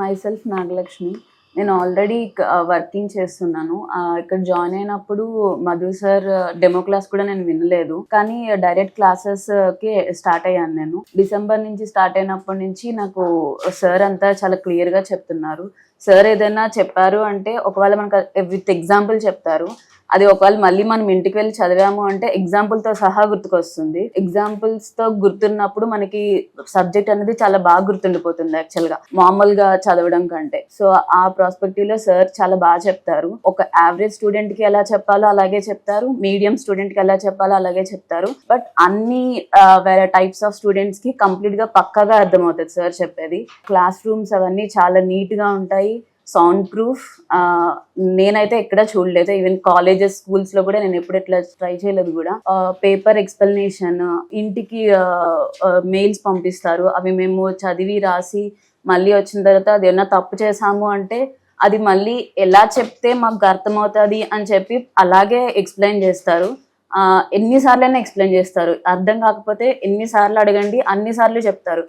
Myself Nagalakshmi. నేను already working చేస్తున్నాను. ఇక్కడ జాయిన్ అయినప్పుడు మధు సార్ డెమో క్లాస్ కూడా నేను వినలేదు, కానీ డైరెక్ట్ క్లాసెస్కి స్టార్ట్ అయ్యాను. నేను డిసెంబర్ నుంచి స్టార్ట్ అయినప్పటి నుంచి నాకు సార్ అంతా చాలా క్లియర్గా చెప్తున్నారు. సార్ ఏదైనా చెప్పారు అంటే ఒకవేళ మనకు విత్ ఎగ్జాంపుల్ చెప్తారు. అది ఒకవేళ మళ్ళీ మనం ఇంటికి వెళ్ళి చదివాము అంటే ఎగ్జాంపుల్తో సహా గుర్తుకొస్తుంది. ఎగ్జాంపుల్స్తో గుర్తున్నప్పుడు మనకి సబ్జెక్ట్ అనేది చాలా బాగా గుర్తుండిపోతుంది యాక్చువల్గా మామూలుగా చదవడం కంటే. సో ఆ ప్రాస్పెక్టివ్లో సార్ చాలా బాగా చెప్తారు. ఒక యావరేజ్ స్టూడెంట్కి ఎలా చెప్పాలో అలాగే చెప్తారు, మీడియం స్టూడెంట్కి ఎలా చెప్పాలో అలాగే చెప్తారు. బట్ అన్ని వేరే టైప్స్ ఆఫ్ స్టూడెంట్స్కి కంప్లీట్గా పక్కాగా అర్థమవుతుంది సార్ చెప్పేది. క్లాస్ రూమ్స్ అవన్నీ చాలా నీట్గా ఉంటాయి, సౌండ్ ప్రూఫ్. నేనైతే ఎక్కడ చూడలేదు, ఈవెన్ కాలేజెస్ స్కూల్స్ లో కూడా నేను ఎప్పుడు ఎట్లా ట్రై చేయలేదు కూడా. పేపర్ ఎక్స్ప్లెనేషన్, ఇంటికి మెయిల్స్ పంపిస్తారు, అవి మేము చదివి రాసి మళ్ళీ వచ్చిన తర్వాత అది ఏమన్నా తప్పు చేసాము అంటే అది మళ్ళీ ఎలా చెప్తే మాకు అర్థమవుతుంది అని చెప్పి అలాగే ఎక్స్ప్లెయిన్ చేస్తారు. ఎన్నిసార్లైనా ఎక్స్ప్లెయిన్ చేస్తారు. అర్థం కాకపోతే ఎన్నిసార్లు అడగండి, అన్నిసార్లు చెప్తారు.